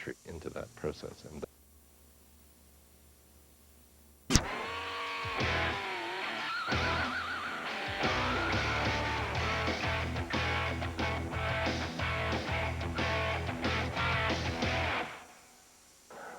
entry into that process. And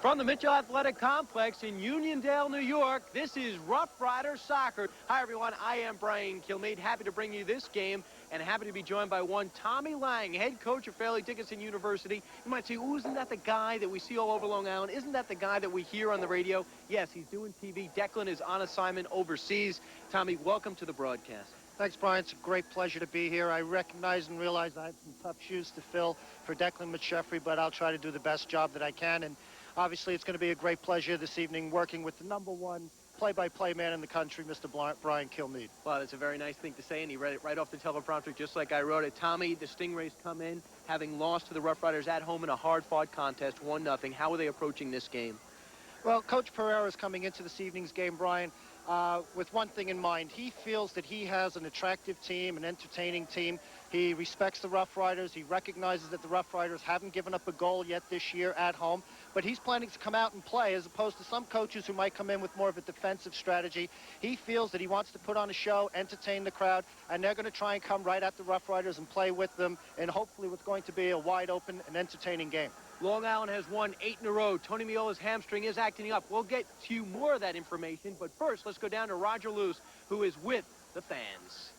from the Mitchell Athletic Complex in Uniondale, New York, this is Rough Riders Soccer. Hi, everyone. I am Brian Kilmeade. Happy to bring you this game, and happy to be joined by one Tommy Lang, head coach of Fairleigh Dickinson University. You might say, oh, isn't that the guy that we see all over Long Island? Isn't that the guy that we hear on the radio? Yes, he's doing TV. Declan is on assignment overseas. Tommy, welcome to the broadcast. Thanks, Brian. It's a great pleasure to be here. I recognize and realize I have some tough shoes to fill for Declan McSheffrey, but I'll try to do the best job that I can. And obviously, it's going to be a great pleasure this evening working with the #1 play-by-play man in the country, Mr. Brian Kilmeade. Well, that's a very nice thing to say, and he read it right off the teleprompter just like I wrote it. Tommy, the Stingrays come in having lost to the Rough Riders at home in a hard-fought contest, 1-0. How are they approaching this game? Well, Coach Pereira is coming into this evening's game, Brian, with one thing in mind. He feels that he has an attractive team, an entertaining team. He respects the Rough Riders. He recognizes that the Rough Riders haven't given up a goal yet this year at home, but he's planning to come out and play as opposed to some coaches who might come in with more of a defensive strategy. He feels that he wants to put on a show, entertain the crowd, and they're going to try and come right at the Rough Riders and play with them, and hopefully what's going to be a wide open and entertaining game. Long Island has won 8 in a row. Tony Meola's hamstring is acting up. We'll get to you more of that information, but first let's go down to Roger Luce, who is with the fans.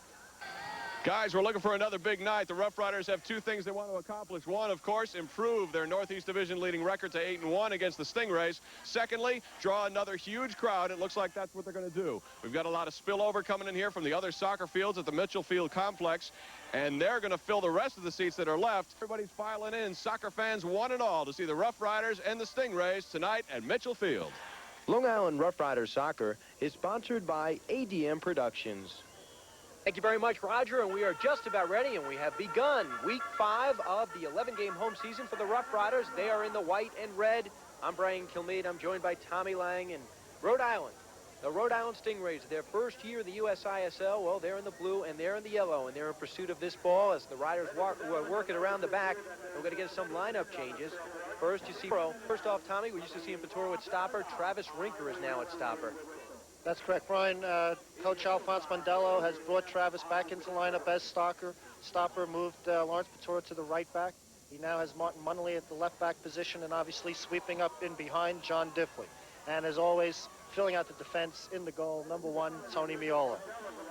Guys, we're looking for another big night. The Rough Riders have two things they want to accomplish. One, of course, improve their Northeast Division leading record to 8-1 against the Stingrays. Secondly, draw another huge crowd. It looks like that's what they're going to do. We've got a lot of spillover coming in here from the other soccer fields at the Mitchell Field Complex, and they're going to fill the rest of the seats that are left. Everybody's filing in, soccer fans one and all, to see the Rough Riders and the Stingrays tonight at Mitchell Field. Long Island Rough Riders Soccer is sponsored by ADM Productions. Thank you very much, Roger, and we are just about ready, and we have begun Week 5 of the 11-game home season for the Rough Riders. They are in the white and red. I'm Brian Kilmeade. I'm joined by Tommy Lang in Rhode Island. The Rhode Island Stingrays, their first year in the USISL, well, they're in the blue and they're in the yellow, and they're in pursuit of this ball as the Riders work it around the back. We're going to get some lineup changes. First, you see, first off, Tommy, we used to see in Petoro at stopper. Travis Rinker is now at stopper. That's correct, Brian. Coach Alphonse Mondello has brought Travis back into lineup as stopper, moved Lawrence Petoro to the right back. He now has Martin Munnelly at the left back position, and obviously sweeping up in behind John Diffley. And as always, filling out the defense in the goal, #1, Tony Meola.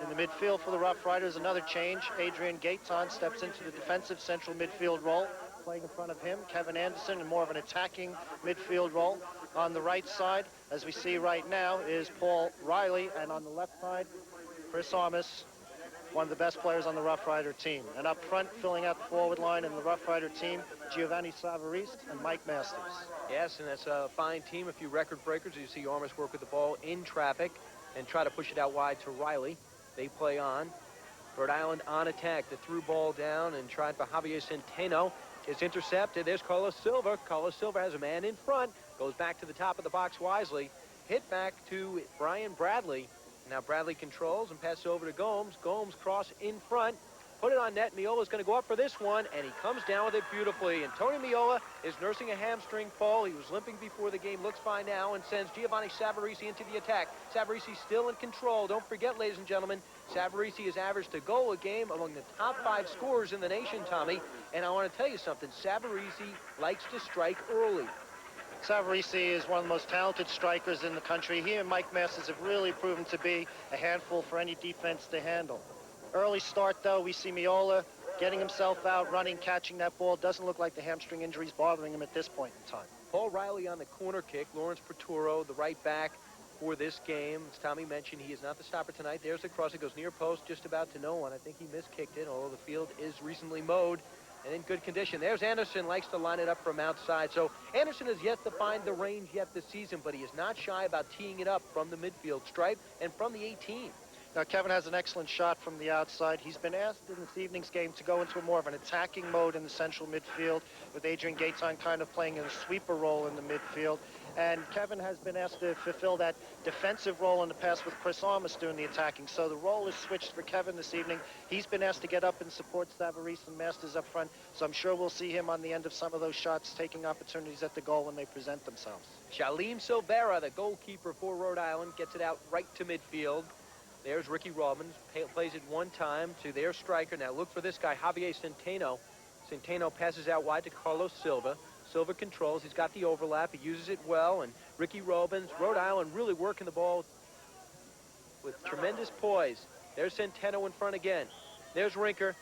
In the midfield for the Rough Riders, another change. Adrian Gaeton steps into the defensive central midfield role. Playing in front of him, Kevin Anderson, in more of an attacking midfield role. On the right side, as we see right now, is Paul Riley, and on the left side, Chris Armas, one of the best players on the Rough Rider team. And up front, filling out the forward line in the Rough Rider team, Giovanni Savarese and Mike Masters. Yes, and that's a fine team, a few record breakers. You see Armas work with the ball in traffic and try to push it out wide to Riley. They play on. Rhode Island on attack. The through ball down and tried for Javier Centeno. It's intercepted. There's Carlos Silva. Carlos Silva has a man in front. Goes back to the top of the box wisely. Hit back to Brian Bradley. Now Bradley controls and passes over to Gomes. Gomes cross in front. Put it on net. Meola's going to go up for this one, and he comes down with it beautifully. And Tony Meola is nursing a hamstring fall. He was limping before the game. Looks fine now and sends Giovanni Savarese into the attack. Savarese still in control. Don't forget, ladies and gentlemen, Savarese has averaged a goal a game among the top 5 scorers in the nation, Tommy. And I want to tell you something. Savarese likes to strike early. Savarese is one of the most talented strikers in the country. He and Mike Masters have really proven to be a handful for any defense to handle. Early start, though, we see Meola getting himself out, running, catching that ball. Doesn't look like the hamstring injury's bothering him at this point in time. Paul Riley on the corner kick. Lawrence Petoro, the right back for this game. As Tommy mentioned, he is not the stopper tonight. There's the cross. It goes near post, just about to no one. I think he miskicked it, although the field is recently mowed and in good condition. There's Anderson, likes to line it up from outside. So Anderson has yet to find the range yet this season, but he is not shy about teeing it up from the midfield stripe and from the 18. Now, Kevin has an excellent shot from the outside. He's been asked in this evening's game to go into more of an attacking mode in the central midfield, with Adrian Gaetan kind of playing a sweeper role in the midfield. And Kevin has been asked to fulfill that defensive role in the past with Chris Armas doing the attacking. So the role is switched for Kevin this evening. He's been asked to get up and support Savarese and Masters up front. So I'm sure we'll see him on the end of some of those shots, taking opportunities at the goal when they present themselves. Shalim Silvera, the goalkeeper for Rhode Island, gets it out right to midfield. There's Ricky Robbins, plays it one time to their striker. Now look for this guy, Javier Centeno. Centeno passes out wide to Carlos Silva. Silva controls, he's got the overlap, he uses it well, and Ricky Robbins, Rhode Island really working the ball with tremendous poise. There's Centeno in front again. There's Rinker.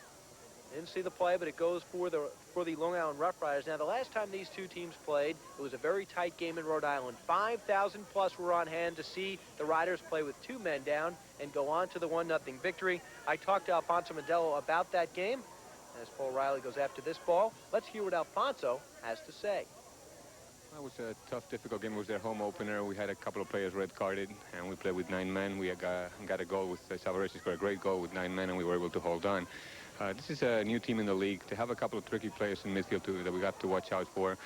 Didn't see the play, but it goes for the Long Island Rough Riders. Now, the last time these two teams played, it was a very tight game in Rhode Island. 5,000 plus were on hand to see the Riders play with 2 men down and go on to the 1-0 victory. I talked to Alfonso Mandello about that game as Paul Riley goes after this ball. Let's hear what Alfonso has to say. It was a tough, difficult game. It was their home opener. We had a couple of players red-carded, and we played with 9 men. We got a goal with Savarese, scored a great goal with 9 men, and we were able to hold on. This is a new team in the league. To have a couple of tricky players in midfield that we got to watch out for.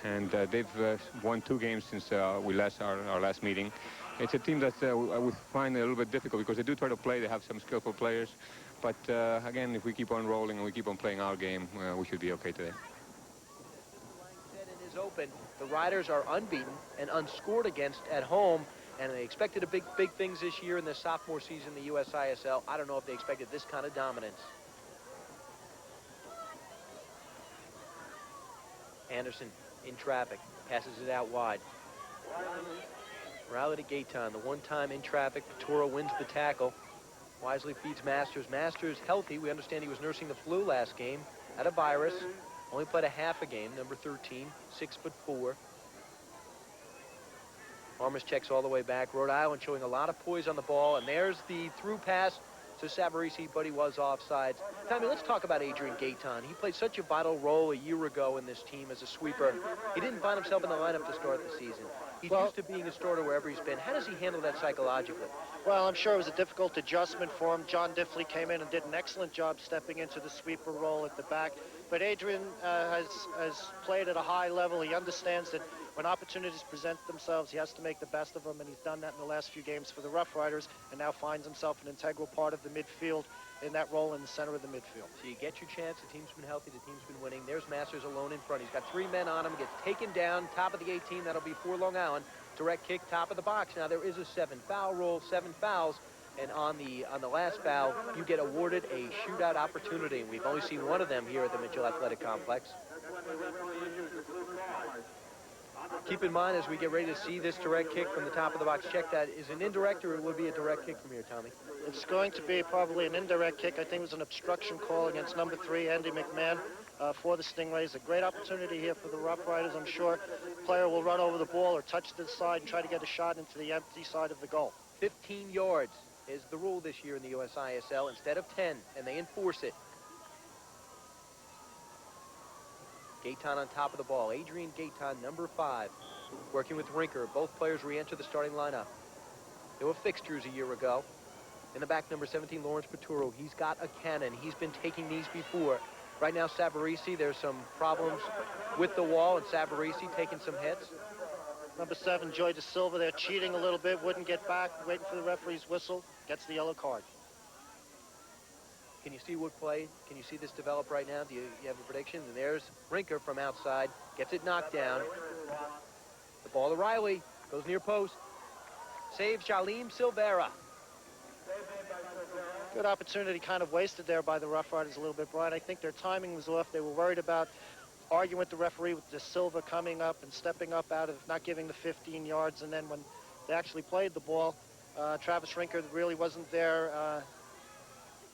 And they've won 2 games since we our last meeting. It's a team that I would find a little bit difficult because they do try to play. They have some skillful players. But again, if we keep on rolling and we keep on playing our game, we should be okay today. Is open. The Riders are unbeaten and unscored against at home, and they expected big things this year in their sophomore season in the USISL. I don't know if they expected this kind of dominance. Anderson in traffic, passes it out wide. Riley to Gaetan, the one-time in traffic. Toro wins the tackle. Wisely feeds Masters. Masters healthy. We understand he was nursing the flu last game. Had a virus. Only played a half a game. Number 13, 6'4". Armas checks all the way back. Rhode Island showing a lot of poise on the ball. And there's the through pass to Savarese, but he was offsides. Tommy, let's talk about Adrian Gaetan. He played such a vital role a year ago in this team as a sweeper. He didn't find himself in the lineup to start the season. He's used to being a starter wherever he's been. How does he handle that psychologically? Well, I'm sure it was a difficult adjustment for him. John Diffley came in and did an excellent job stepping into the sweeper role at the back. But Adrian has played at a high level. He understands that when opportunities present themselves, he has to make the best of them, and he's done that in the last few games for the Rough Riders, and now finds himself an integral part of the midfield in that role in the center of the midfield. So you get your chance. The team's been healthy. The team's been winning. There's Masters alone in front. He's got 3 men on him. Gets taken down, top of the 18. That'll be for Long Island. Direct kick, top of the box. Now, there is a 7-foul rule, 7 fouls. And on the last foul, you get awarded a shootout opportunity. We've only seen one of them here at the Mitchell Athletic Complex. Keep in mind as we get ready to see this direct kick from the top of the box. Check that. Is an indirect or it would be a direct kick from here, Tommy? It's going to be probably an indirect kick. I think it was an obstruction call against number 3, Andy McMahon, for the Stingrays. A great opportunity here for the Rough Riders. I'm sure the player will run over the ball or touch the side and try to get a shot into the empty side of the goal. 15 yards is the rule this year in the USISL instead of 10, and they enforce it. Gaetan on top of the ball. Adrian Gaetan, number 5, working with Rinker. Both players re-enter the starting lineup. They were fixtures a year ago. In the back, number 17, Lawrence Paturo. He's got a cannon. He's been taking these before. Right now, Savarese, there's some problems with the wall, and Savarese taking some hits. Number 7, Joy De Silva, they're cheating a little bit, wouldn't get back, waiting for the referee's whistle, gets the yellow card. Can you see what play? Can you see this develop right now? Do you have a prediction? And there's Rinker from outside, gets it knocked down. The ball to Riley, goes near post. Saves Shalim Silvera. Good opportunity kind of wasted there by the Rough Riders a little bit, Brian. I think their timing was off. They were worried about arguing with the referee with De Silva coming up and stepping up out of not giving the 15 yards. And then when they actually played the ball, Travis Rinker really wasn't there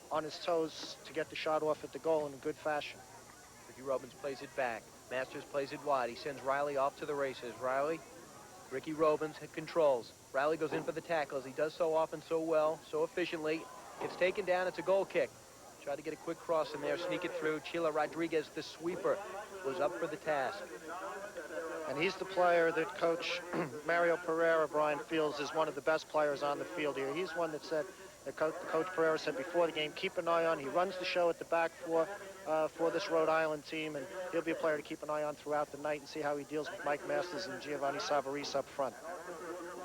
on his toes to get the shot off at the goal in a good fashion. Ricky Robbins plays it back. Masters plays it wide. He sends Riley off to the races. Riley, Ricky Robbins controls. Riley goes in for the tackles. He does so often, so well, so efficiently. Gets taken down. It's a goal kick. Tried to get a quick cross in there, sneak it through. Chila Rodriguez, the sweeper, was up for the task. And he's the player that Coach Mario Pereira, Brian, feels is one of the best players on the field here. He's one that said Coach Pereira said before the game, keep an eye on. He runs the show at the back for this Rhode Island team, and he'll be a player to keep an eye on throughout the night and see how he deals with Mike Masters and Giovanni Savarese up front.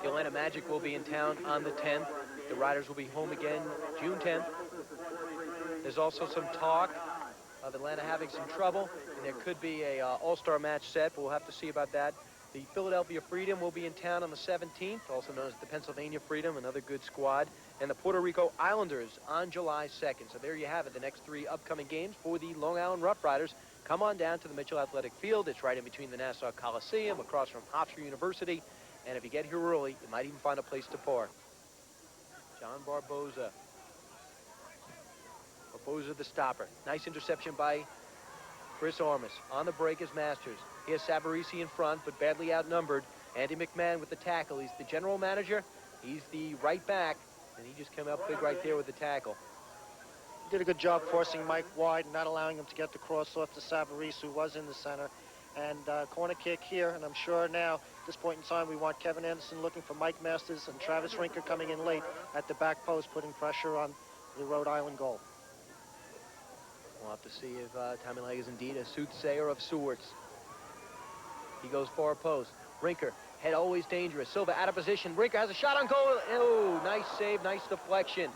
The Atlanta Magic will be in town on the 10th. The Riders will be home again June 10th. There's also some talk of Atlanta having some trouble, and there could be a all-star match set, but we'll have to see about that. The Philadelphia Freedom will be in town on the 17th, also known as the Pennsylvania Freedom, another good squad, and the Puerto Rico Islanders on July 2nd. So there you have it, the next 3 upcoming games for the Long Island Rough Riders. Come on down to the Mitchell Athletic Field. It's right in between the Nassau Coliseum, across from Hofstra University, and if you get here early, you might even find a place to park. John Barboza. Barboza the stopper. Nice interception by Chris Ormus. On the break is Masters. He has Savarese in front, but badly outnumbered. Andy McMahon with the tackle. He's the general manager. He's the right back, and he just came up big right there with the tackle. Did a good job forcing Mike wide and not allowing him to get the cross off to Savarese, who was in the center. And corner kick here, and I'm sure now, at this point in time, we want Kevin Anderson looking for Mike Masters and Travis Rinker coming in late at the back post, putting pressure on the Rhode Island goal. We'll have to see if Tommy Legg is indeed a soothsayer of sorts. He goes far post. Rinker, head always dangerous. Silva out of position. Rinker has a shot on goal. Oh, nice save, nice deflection.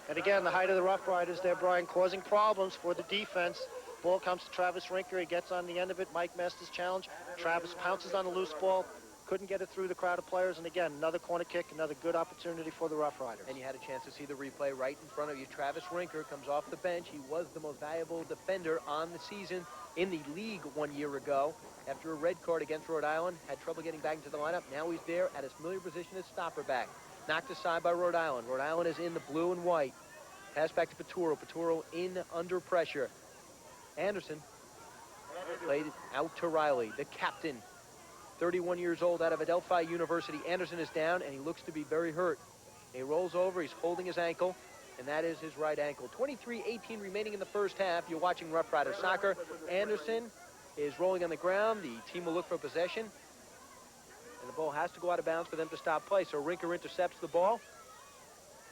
And again, the height of the Rough Riders there, Brian, causing problems for the defense. Ball comes to Travis Rinker. He gets on the end of it. Mike Masters challenge. Travis pounces on the loose ball. Couldn't get it through the crowd of players. And again, another corner kick, another good opportunity for the Rough Riders. And you had a chance to see the replay right in front of you. Travis Rinker comes off the bench. He was the most valuable defender on the season in the league 1 year ago. After a red card against Rhode Island, had trouble getting back into the lineup. Now he's there at his familiar position as stopper back. Knocked aside by Rhode Island. Rhode Island is in the blue and white. Pass back to Paturo. Paturo in under pressure. Anderson played out to Riley, the captain. 31 years old out of Adelphi University. Anderson is down, and he looks to be very hurt. He rolls over. He's holding his ankle, and that is his right ankle. 23-18 remaining in the first half. You're watching Rough Rider Soccer. Anderson is rolling on the ground. The team will look for possession, and the ball has to go out of bounds for them to stop play. So Rinker intercepts the ball.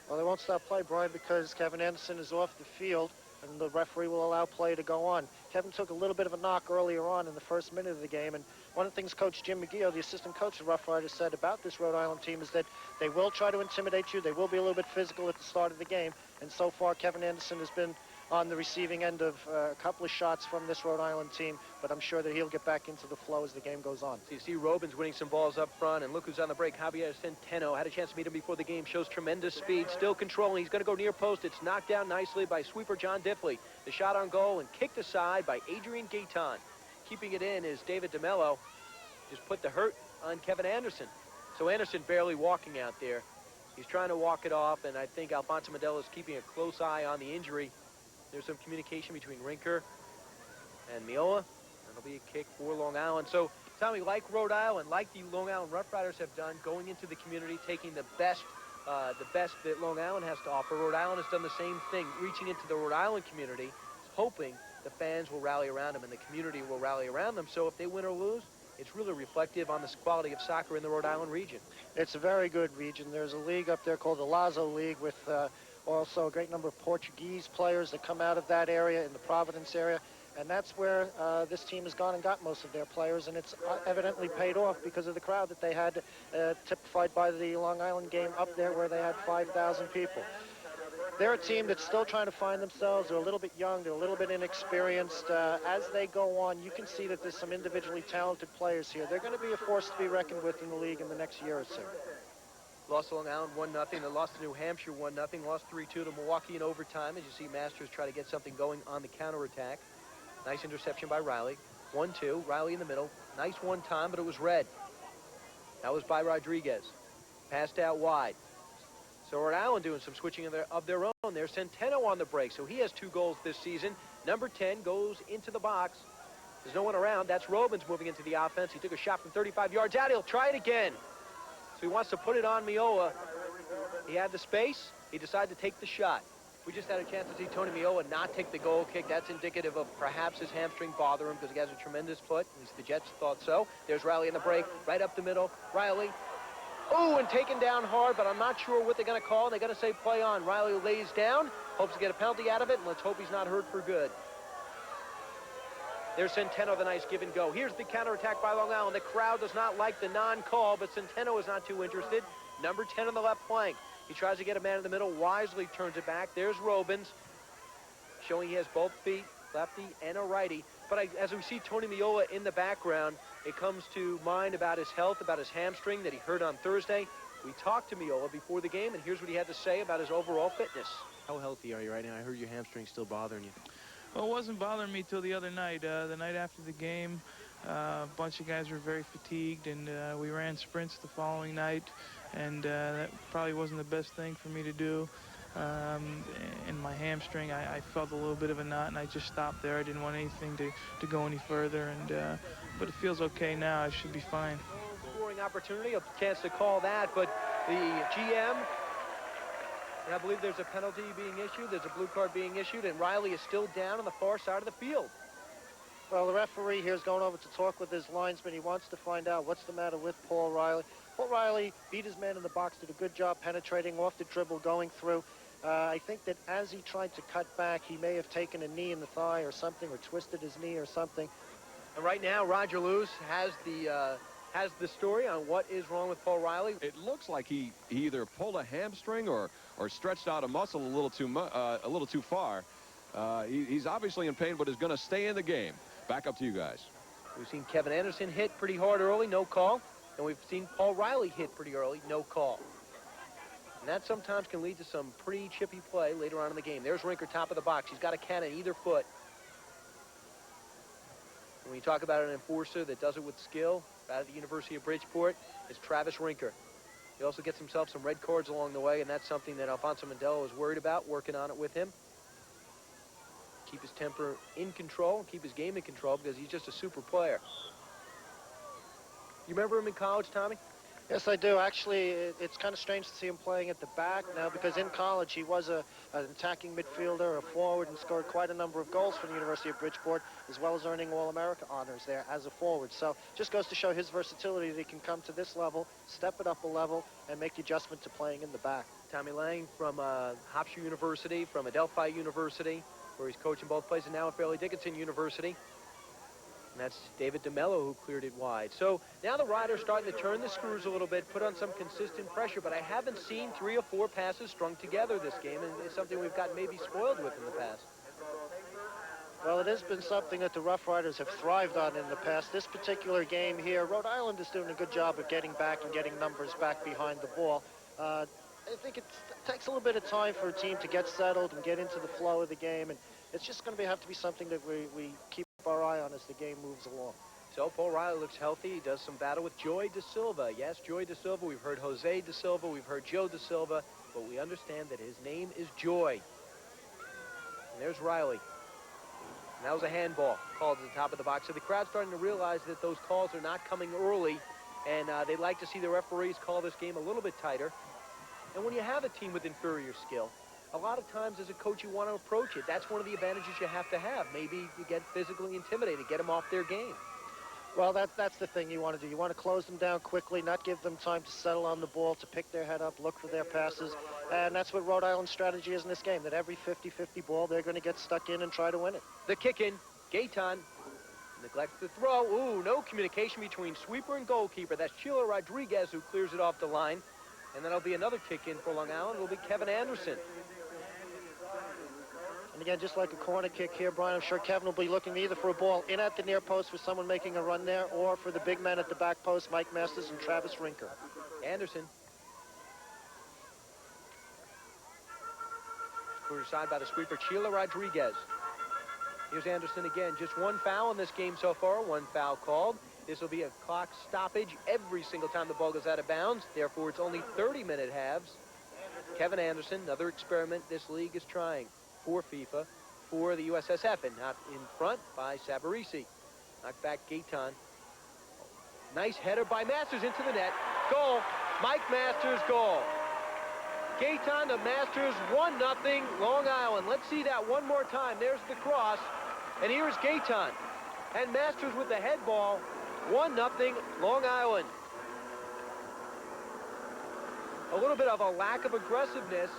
Well, they won't stop play, Brian, because Kevin Anderson is off the field, and the referee will allow play to go on. Kevin took a little bit of a knock earlier on in the first minute of the game, and one of the things Coach Jim McGee, the assistant coach of the Rough Riders, said about this Rhode Island team is that they will try to intimidate you. They will be a little bit physical at the start of the game, and so far Kevin Anderson has been on the receiving end of a couple of shots from this Rhode Island team, but I'm sure that he'll get back into the flow as the game goes on. So you see Robins winning some balls up front, and look who's on the break. Javier Centeno had a chance to meet him before the game, shows tremendous speed, still controlling. He's going to go near post. It's knocked down nicely by sweeper John Diffley. The shot on goal and kicked aside by Adrian Gaitan. Keeping it in is David DeMello. Just put the hurt on Kevin Anderson. So Anderson barely walking out there. He's trying to walk it off, and I think Alfonso Modelo is keeping a close eye on the injury. There's some communication between Rinker and Miola. That'll be a kick for Long Island. So, Tommy, like Rhode Island, like the Long Island Rough Riders have done, going into the community, taking the best that Long Island has to offer, Rhode Island has done the same thing, reaching into the Rhode Island community, hoping the fans will rally around them and the community will rally around them. So if they win or lose, it's really reflective on the quality of soccer in the Rhode Island region. It's a very good region. There's a league up there called the Lazo League with also a great number of Portuguese players that come out of that area in the Providence area. And that's where this team has gone and got most of their players, and it's evidently paid off because of the crowd that they had, typified by the Long Island game up there where they had 5,000 people. They're a team that's still trying to find themselves. They're a little bit young. They're a little bit inexperienced. As they go on, you can see that there's some individually talented players here. They're going to be a force to be reckoned with in the league in the next year or so. Lost to Long Island 1-0. They lost to New Hampshire 1-0. Lost 3-2 to Milwaukee in overtime. As you see, Masters try to get something going on the counterattack. Nice interception by Riley. 1-2. Riley in the middle. Nice one time, but it was red. That was by Rodriguez. Passed out wide. So Rhode Island doing some switching of their own. There's Centeno on the break, so he has 2 goals this season. Number 10 goes into the box. There's no one around. That's Robins moving into the offense. He took a shot from 35 yards out. He'll try it again. So he wants to put it on Miola. He had the space. He decided to take the shot. We just had a chance to see Tony Miola not take the goal kick. That's indicative of perhaps his hamstring bother him because he has a tremendous foot. At least the Jets thought so. There's Riley in the break, right up the middle. Riley Oh, and taken down hard, but I'm not sure what they're going to call. They're going to say play on. Riley lays down, hopes to get a penalty out of it, and let's hope he's not hurt for good. There's Centeno, the nice give and go. Here's the counterattack by Long Island. The crowd does not like the non-call, but Centeno is not too interested. Number 10 on the left flank. He tries to get a man in the middle, wisely turns it back. There's Robins, showing he has both feet, lefty and a righty. But as we see Tony Miola in the background, it comes to mind about his health, about his hamstring that he hurt on Thursday. We talked to Miola before the game, and here's what he had to say about his overall fitness. How healthy are you right now? I heard your hamstring's still bothering you. Well, it wasn't bothering me till the other night. The night after the game, a bunch of guys were very fatigued, and we ran sprints the following night, and that probably wasn't the best thing for me to do. In my hamstring, I felt a little bit of a knot, and I just stopped there. I didn't want anything to go any further, and but it feels okay now. I should be fine. Scoring opportunity, a chance to call that, but the GM, and I believe there's a penalty being issued, there's a blue card being issued, and Riley is still down on the far side of the field. Well, the referee here is going over to talk with his linesman. He wants to find out what's the matter with Paul Riley. Paul Riley beat his man in the box, did a good job penetrating off the dribble, going through. I think that as he tried to cut back, he may have taken a knee in the thigh or something, or twisted his knee or something. And right now, Roger Lewis has the story on what is wrong with Paul Riley. It looks like he either pulled a hamstring or stretched out a muscle a little too far. He's obviously in pain, but is going to stay in the game. Back up to you guys. We've seen Kevin Anderson hit pretty hard early, no call. And we've seen Paul Riley hit pretty early, no call. And that sometimes can lead to some pretty chippy play later on in the game. There's Rinker, top of the box. He's got a cannon either foot. When you talk about an enforcer that does it with skill, out of the University of Bridgeport, it's Travis Rinker. He also gets himself some red cards along the way, and that's something that Alfonso Mandello is worried about, working on it with him. Keep his temper in control, keep his game in control, because he's just a super player. You remember him in college, Tommy? Yes, I do. Actually, it's kind of strange to see him playing at the back now, because in college he was an attacking midfielder, a forward, and scored quite a number of goals for the University of Bridgeport, as well as earning All-America honors there as a forward. So just goes to show his versatility that he can come to this level, step it up a level, and make the adjustment to playing in the back. Tommy Lang from Hofstra University, from Adelphi University, where he's coaching both places, now at Fairleigh Dickinson University. And that's David DeMello who cleared it wide. So now the Riders starting to turn the screws a little bit, put on some consistent pressure, but I haven't seen 3 or 4 passes strung together this game, and it's something we've got maybe spoiled with in the past. Well, it has been something that the Rough Riders have thrived on in the past. This particular game here, Rhode Island is doing a good job of getting back and getting numbers back behind the ball. I think it takes a little bit of time for a team to get settled and get into the flow of the game, and it's just going to have to be something that we keep our eye on as the game moves along. So Paul Riley looks healthy. He does some battle with Joy Da Silva. Yes, Joy Da Silva. We've heard Jose Da Silva. We've heard Joe Da Silva. But we understand that his name is Joy. And there's Riley. And that was a handball called at the top of the box. So the crowd's starting to realize that those calls are not coming early. And they'd like to see the referees call this game a little bit tighter. And when you have a team with inferior skill, a lot of times as a coach you want to approach it. That's one of the advantages you have to have. Maybe you get physically intimidated, get them off their game. Well, that's the thing you want to do. You want to close them down quickly, not give them time to settle on the ball, to pick their head up, look for their passes. And that's what Rhode Island's strategy is in this game, that every 50-50 ball, they're going to get stuck in and try to win it. The kick in, Gaetan neglects the throw. Ooh, no communication between sweeper and goalkeeper. That's Sheila Rodriguez who clears it off the line. And then it'll be another kick in for Long Island. It'll be Kevin Anderson. And again, just like a corner kick here, Brian, I'm sure Kevin will be looking either for a ball in at the near post for someone making a run there, or for the big men at the back post, Mike Masters and Travis Rinker. Anderson. Put aside by the sweeper, Sheila Rodriguez. Here's Anderson again. Just one foul in this game so far, one foul called. This will be a clock stoppage every single time the ball goes out of bounds. Therefore, it's only 30-minute halves. Kevin Anderson, another experiment this league is trying for FIFA, for the USSF, and not in front by Sabarisi. Knocked back Gaetan. Nice header by Masters into the net. Goal. Mike Masters, goal. Gaetan to Masters, 1-0 Long Island. Let's see that one more time. There's the cross. And here's Gaetan. And Masters with the head ball. 1-0 Long Island. a little bit of a lack of aggressiveness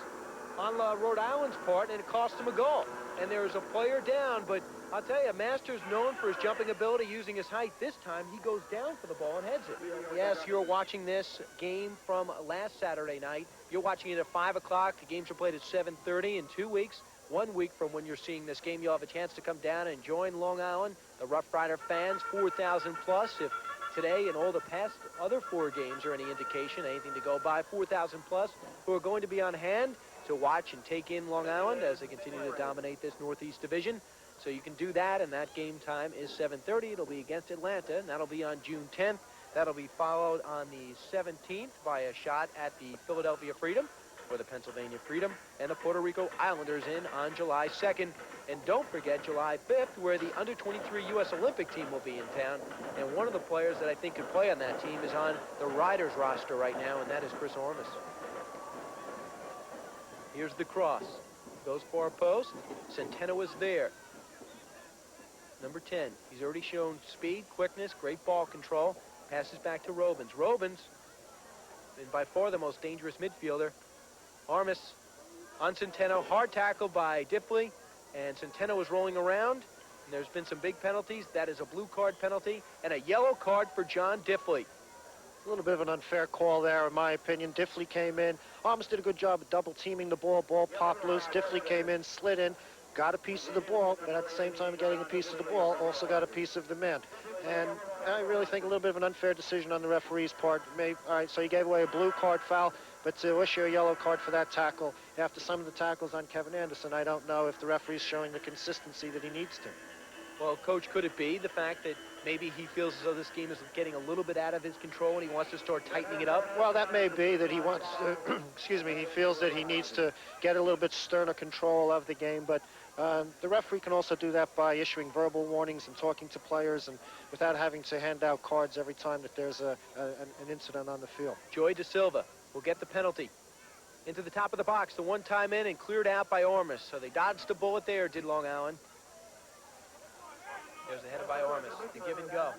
on Rhode Island's part, and it cost them a goal. And there is a player down, but I'll tell you, Masters known for his jumping ability, using his height. This time, he goes down for the ball and heads it. Yes, you're watching this game from last Saturday night. You're watching it at 5 o'clock. The games are played at 7:30 in 2 weeks. 1 week from when you're seeing this game, you'll have a chance to come down and join Long Island, the Rough Rider fans, 4,000 plus. If today and all the past other 4 games are any indication, anything to go by, 4,000 plus who are going to be on hand to watch and take in Long Island as they continue to dominate this Northeast Division. So you can do that, and that game time is 7:30. It'll be against Atlanta, and that'll be on June 10th. That'll be followed on the 17th by a shot at the Philadelphia Freedom, or the Pennsylvania Freedom, and the Puerto Rico Islanders in on July 2nd. And don't forget July 5th, where the under-23 U.S. Olympic team will be in town. And one of the players that I think could play on that team is on the Riders roster right now, and that is Chris Ormus. Here's the cross. Goes far post. Centeno is there. Number 10. He's already shown speed, quickness, great ball control. Passes back to Robins. Robins, and by far the most dangerous midfielder. Armas on Centeno. Hard tackle by Diffley. And Centeno is rolling around. And there's been some big penalties. That is a blue card penalty and a yellow card for John Diffley. A little bit of an unfair call there, in my opinion. Diffley came in. Armas did a good job of double teaming the ball. Ball popped loose. Diffley came in, slid in, got a piece of the ball, but at the same time getting a piece of the ball, also got a piece of the man. And I really think a little bit of an unfair decision on the referee's part. All right, so he gave away a blue card foul, but to issue a yellow card for that tackle, after some of the tackles on Kevin Anderson, I don't know if the referee's showing the consistency that he needs to. Well, Coach, could it be the fact that maybe he feels as though this game is getting a little bit out of his control and he wants to start tightening it up? Well, that may be that he wants to, excuse me, he feels that he needs to get a little bit sterner control of the game, but the referee can also do that by issuing verbal warnings and talking to players, and without having to hand out cards every time that there's an incident on the field. Joey De Silva will get the penalty. Into the top of the box, the one time in and cleared out by Ormus. So they dodged a bullet there, did Long Island. There's the header by Ormus. The give and go.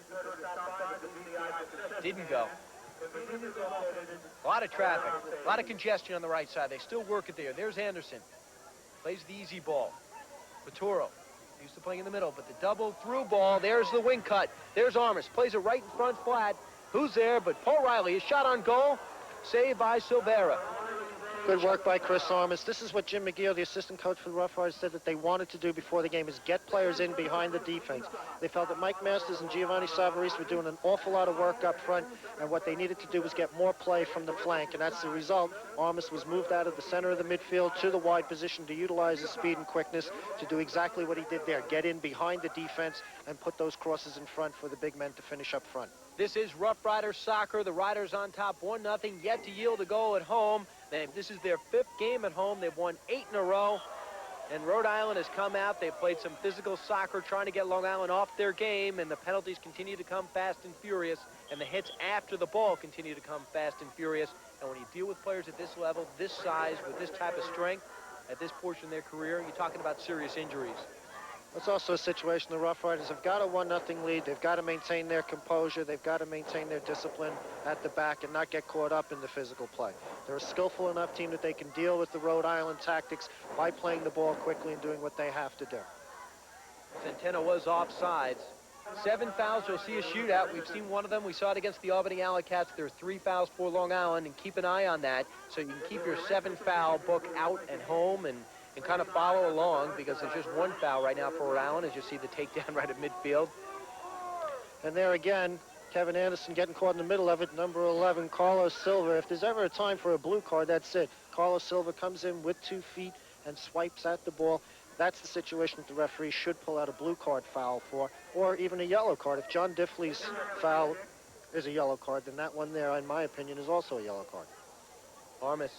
Didn't go. A lot of traffic. A lot of congestion on the right side. They still work it there. There's Anderson. Plays the easy ball. Paturo. Used to playing in the middle, but the double through ball. There's the wing cut. There's Ormus. Plays it right in front flat. Who's there but Paul Riley? A shot on goal. Saved by Silvera. Good work by Chris Armas. This is what Jim McGill, the assistant coach for the Rough Riders, said that they wanted to do before the game, is get players in behind the defense. They felt that Mike Masters and Giovanni Savarese were doing an awful lot of work up front, and what they needed to do was get more play from the flank, and that's the result. Armas was moved out of the center of the midfield to the wide position to utilize his speed and quickness to do exactly what he did there, get in behind the defense and put those crosses in front for the big men to finish up front. This is Rough Riders soccer. The Riders on top 1-0, yet to yield a goal at home. This is their 5th game at home. They've won 8 in a row. And Rhode Island has come out. They've played some physical soccer trying to get Long Island off their game, and the penalties continue to come fast and furious, and the hits after the ball continue to come fast and furious. And when you deal with players at this level, this size, with this type of strength, at this portion of their career, you're talking about serious injuries. It's also a situation the Rough Riders have got a 1-0 lead. They've got to maintain their composure. They've got to maintain their discipline at the back and not get caught up in the physical play. They're a skillful enough team that they can deal with the Rhode Island tactics by playing the ball quickly and doing what they have to do. Centeno was offsides. 7 fouls, you'll see a shootout. We've seen one of them. We saw it against the Albany Alley-Cats. There are 3 fouls for Long Island, and keep an eye on that so you can keep your 7-foul book out and home and kind of follow along, because there's just 1 foul right now for Rhode Island, as you see the takedown right at midfield. And there again, Kevin Anderson getting caught in the middle of it. Number 11, Carlos Silva. If there's ever a time for a blue card, that's it. Carlos Silva comes in with 2 feet and swipes at the ball. That's the situation that the referee should pull out a blue card foul for, or even a yellow card. If John Diffley's foul is a yellow card, then that one there, in my opinion, is also a yellow card. Armas.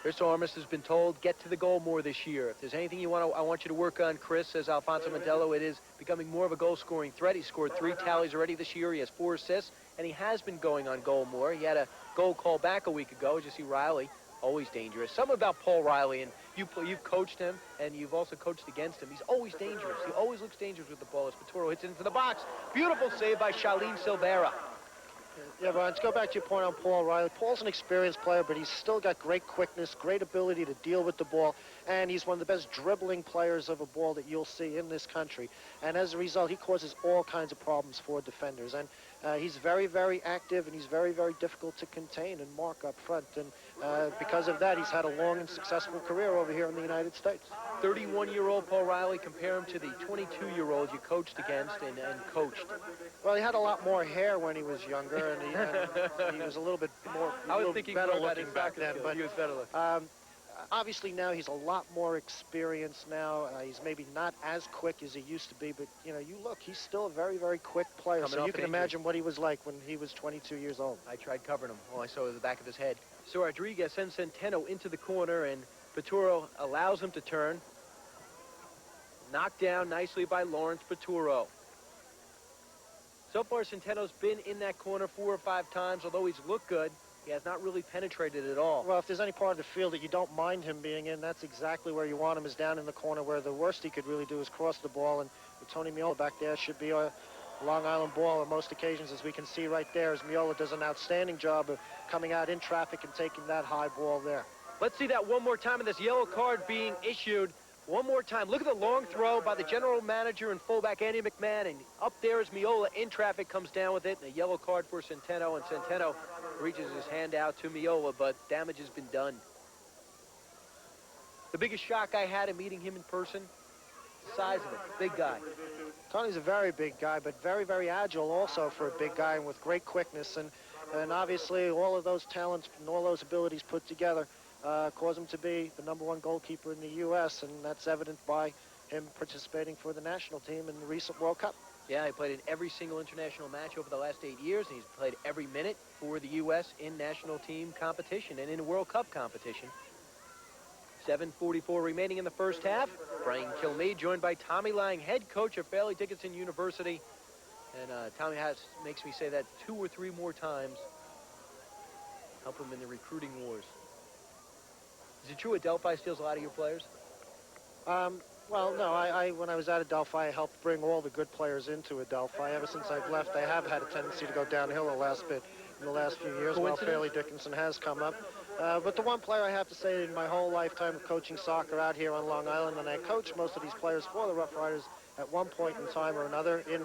Chris Armas has been told, get to the goal more this year. If there's anything I want you to work on, Chris, says Alfonso Mandello, it is becoming more of a goal-scoring threat. He's scored 3 tallies already this year. He has 4 assists, and he has been going on goal more. He had a goal call back a week ago. As you see, Riley, always dangerous. Something about Paul Riley, and you've coached him, and you've also coached against him. He's always dangerous. He always looks dangerous with the ball as Paturo hits it into the box. Beautiful save by Shailene Silvera. Yeah, Brian, to go back to your point on Paul Riley, Paul's an experienced player, but he's still got great quickness, great ability to deal with the ball, and he's one of the best dribbling players of a ball that you'll see in this country. And as a result, he causes all kinds of problems for defenders. And he's very, very active, and he's very, very difficult to contain and mark up front. And because of that, he's had a long and successful career over here in the United States. 31-year-old Paul Riley, compare him to the 22-year-old you coached against and coached. Well, he had a lot more hair when he was younger, and he was a little bit more better looking back then. But he was better looking. Obviously now he's a lot more experienced now. He's maybe not as quick as he used to be, but you look, he's still a very, very quick player. So you can imagine what he was like when he was 22 years old. I tried covering him. All I saw was the back of his head. So Rodriguez sends Centeno into the corner, and Paturo allows him to turn. Knocked down nicely by Lawrence Paturo. So far, Centeno's been in that corner 4 or 5 times, although he's looked good. He has not really penetrated at all. Well, if there's any part of the field that you don't mind him being in, that's exactly where you want him, is down in the corner, where the worst he could really do is cross the ball. And with Tony Miola back there, should be a Long Island ball on most occasions, as we can see right there, as Miola does an outstanding job of coming out in traffic and taking that high ball there. Let's see that one more time, and this yellow card being issued. One more time. Look at the long throw by the general manager and fullback Andy McMahon. And up there is Miola in traffic, comes down with it. And a yellow card for Centeno. And Centeno reaches his hand out to Miola, but damage has been done. The biggest shock I had in meeting him in person, the size of it. Big guy. Tony's a very big guy, but very, very agile also for a big guy, and with great quickness. And obviously all of those talents and all those abilities put together cause him to be the #1 goalkeeper in the U.S., and that's evident by him participating for the national team in the recent World Cup. Yeah, he played in every single international match over the last 8 years, and he's played every minute for the U.S. in national team competition and in World Cup competition. 7:44 remaining in the first half. Brian Kilmeade joined by Tommy Lang, head coach of Fairleigh Dickinson University. And Tommy makes me say that 2 or 3 more times. Help him in the recruiting wars. Is it true Adelphi steals a lot of your players? Well, no, when I was at Adelphi, I helped bring all the good players into Adelphi. Ever since I've left, they have had a tendency to go downhill the last bit in the last few years, while Fairleigh Dickinson has come up. But the one player I have to say in my whole lifetime of coaching soccer out here on Long Island, and I coached most of these players for the Rough Riders at one point in time or another in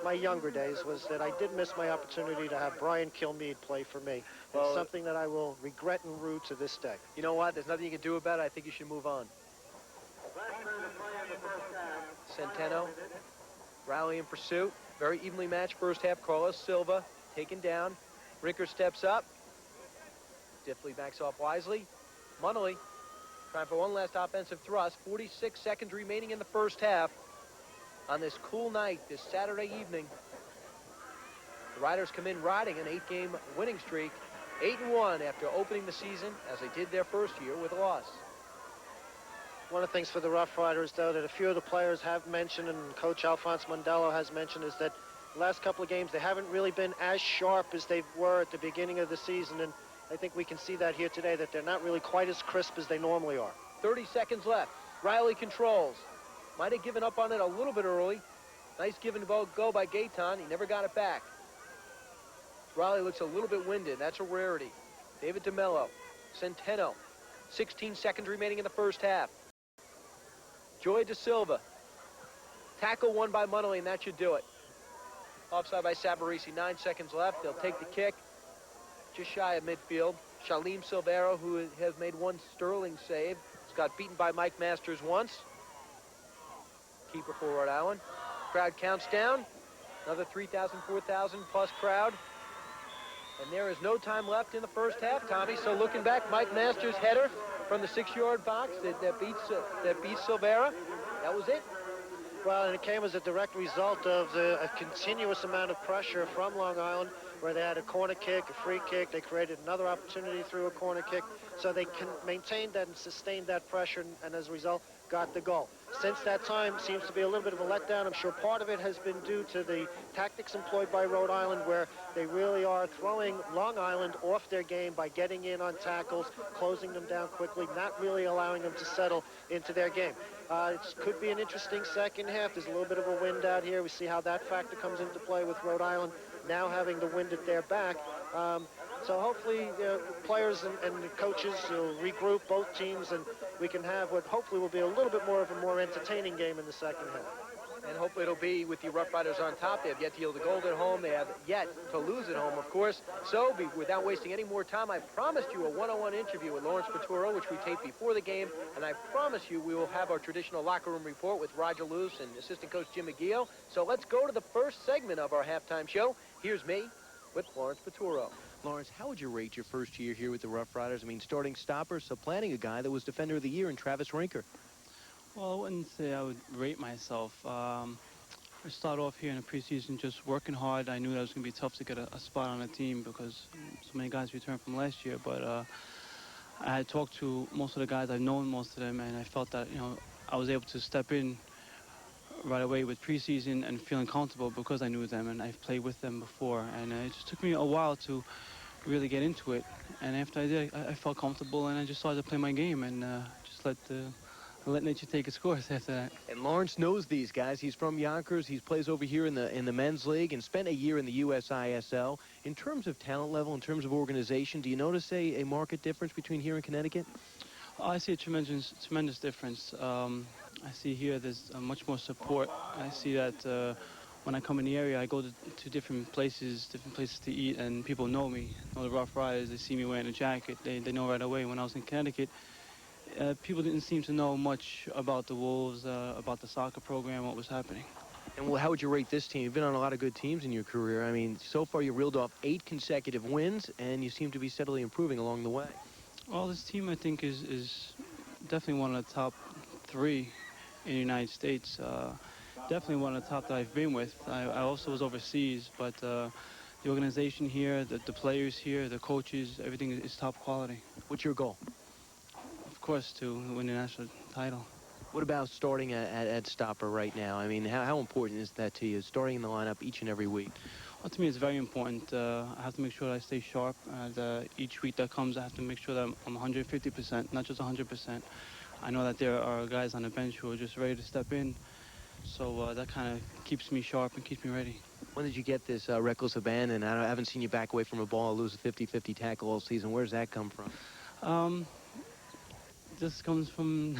my younger days, was that I did miss my opportunity to have Brian Kilmeade play for me. Well, it's something that I will regret and rue to this day. You know what? There's nothing you can do about it. I think you should move on. Centeno, rally in pursuit. Very evenly matched first half. Carlos Silva taken down. Rinker steps up. Stiffly backs off wisely. Munnelly trying for one last offensive thrust. 46 seconds remaining in the first half. On this cool night, this Saturday evening, the Riders come in riding an 8-game winning streak. 8-1 after opening the season, as they did their first year, with a loss. One of the things for the Rough Riders, though, that a few of the players have mentioned, and Coach Alphonse Mondello has mentioned, is that the last couple of games, they haven't really been as sharp as they were at the beginning of the season, and I think we can see that here today, that they're not really quite as crisp as they normally are. 30 seconds left. Riley controls. Might have given up on it a little bit early. Nice give and go by Gaetan. He never got it back. Riley looks a little bit winded. That's a rarity. David DeMello. Centeno. 16 seconds remaining in the first half. Joy De Silva. Tackle won by Munnelly, and that should do it. Offside by Sabarisi. 9 seconds left. They'll take the kick. Just shy of midfield. Shalim Silvero, who has made one sterling save, has got beaten by Mike Masters once. Keeper for Rhode Island. Crowd counts down. Another 3,000, 4,000 plus crowd. And there is no time left in the first half, Tommy. So looking back, Mike Masters' header from the 6-yard box that beats Silvera. That was it. Well, and it came as a direct result of a continuous amount of pressure from Long Island, where they had a corner kick, a free kick. They created another opportunity through a corner kick. So they maintained that and sustained that pressure, and as a result, got the goal. Since that time, seems to be a little bit of a letdown. I'm sure part of it has been due to the tactics employed by Rhode Island, where they really are throwing Long Island off their game by getting in on tackles, closing them down quickly, not really allowing them to settle into their game. It could be an interesting second half. There's a little bit of a wind out here. We see how that factor comes into play with Rhode Island now having the wind at their back. So hopefully players and the coaches will regroup both teams, and we can have what hopefully will be a little bit more of a more entertaining game in the second half. And hopefully it'll be with the Rough Riders on top. They have yet to yield a goal at home. They have yet to lose at home, of course. So without wasting any more time, I promised you a one-on-one interview with Lawrence Paturo, which we taped before the game. And I promise you we will have our traditional locker room report with Roger Luce and assistant coach Jim McGeough. So let's go to the first segment of our halftime show. Here's me with Lawrence Paturo. Lawrence, how would you rate your first year here with the Rough Riders? I mean, starting stopper, supplanting a guy that was Defender of the Year in Travis Rinker. Well, I wouldn't say I would rate myself. I started off here in the preseason just working hard. I knew that it was going to be tough to get a spot on the team because so many guys returned from last year. But I had talked to most of the guys. I've known most of them, and I felt that, I was able to step in right away with preseason and feeling comfortable because I knew them and I've played with them before. And it just took me a while to really get into it. And after I did, I felt comfortable, and I just started to play my game and just let nature take its course after that. And Lawrence knows these guys. He's from Yonkers. He plays over here in the men's league and spent a year in the USISL. In terms of talent level, in terms of organization, do you notice a marked difference between here and Connecticut? I see a tremendous difference. I see here there's much more support. I see that when I come in the area, I go to different places to eat, and people know me, know the Rough Riders. They see me wearing a jacket. They know right away. When I was in Connecticut, people didn't seem to know much about the Wolves, about the soccer program, what was happening. And well, how would you rate this team? You've been on a lot of good teams in your career. I mean, so far you reeled off 8 consecutive wins, and you seem to be steadily improving along the way. Well, this team, I think, is definitely one of the top 3 in the United States. Definitely one of the top that I've been with. I also was overseas, but the organization here, the players here, the coaches, everything is top quality. What's your goal? Of course, to win the national title. What about starting at stopper right now? I mean, how important is that to you, starting in the lineup each and every week? Well, to me, it's very important. I have to make sure that I stay sharp. Each week that comes, I have to make sure that I'm 150%, not just 100%. I know that there are guys on the bench who are just ready to step in, so that kind of keeps me sharp and keeps me ready. When did you get this reckless abandon? I haven't seen you back away from a ball, lose a 50-50 tackle all season. Where does that come from? This comes from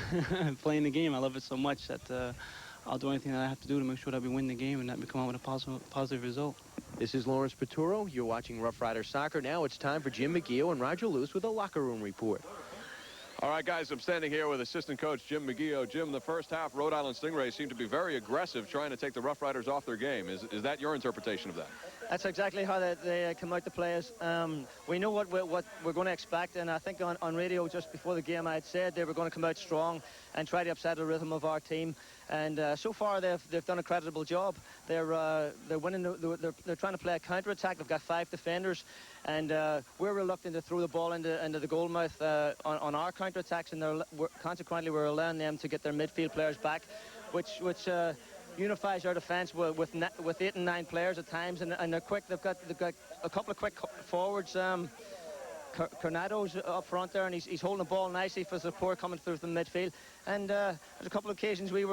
playing the game. I love it so much that I'll do anything that I have to do to make sure that we win the game and that we come out with a positive result. This is Lawrence Paturo. You're watching Rough Rider Soccer. Now it's time for Jim McGeough and Roger Luce with a locker room report. All right, guys, I'm standing here with assistant coach Jim McGeough. Jim, the first half, Rhode Island Stingrays seemed to be very aggressive trying to take the Rough Riders off their game. Is that your interpretation of that? That's exactly how they come out to play us. We know what we're going to expect, and I think on radio just before the game I had said they were going to come out strong and try to upset the rhythm of our team. And so far they've done a creditable job. They're winning. They're trying to play a counter-attack. They've got 5 defenders, and we're reluctant to throw the ball into the goal mouth on our counter-attacks, and consequently we're allowing them to get their midfield players back, which unifies our defence with 8 and 9 players at times, and they're quick. They've got a couple of quick forwards. Cornado's up front there, and he's holding the ball nicely for support coming through from midfield. And there's a couple of occasions we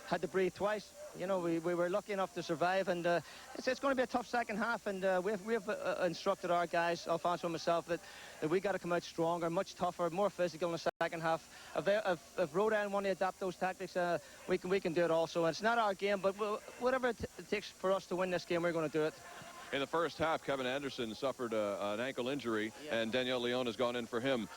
had to breathe twice. You know, we were lucky enough to survive, and it's going to be a tough second half. And we've instructed our guys, Alfonso and myself, that we got to come out stronger, much tougher, more physical in the second half. If Rhode Island want to adapt those tactics, we can do it also. And it's not our game, but whatever it takes for us to win this game, we're going to do it. In the first half, Kevin Anderson suffered an ankle injury, and Daniel Leon has gone in for him.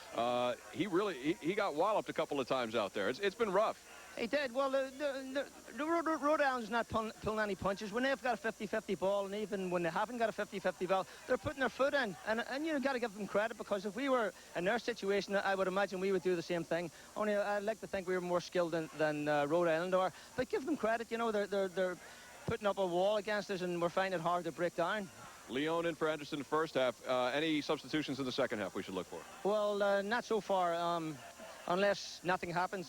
He got walloped a couple of times out there. It's been rough. He did. Well, the Rhode Island's not pulling any punches. When they've got a 50-50 ball, and even when they haven't got a 50-50 ball, they're putting their foot in. And you've got to give them credit, because if we were in their situation, I would imagine we would do the same thing. Only I'd like to think we were more skilled than Rhode Island are. But give them credit. You know, they're putting up a wall against us, and we're finding it hard to break down. Leon in for Anderson in the first half. Any substitutions in the second half we should look for? Well, not so far. Unless nothing happens,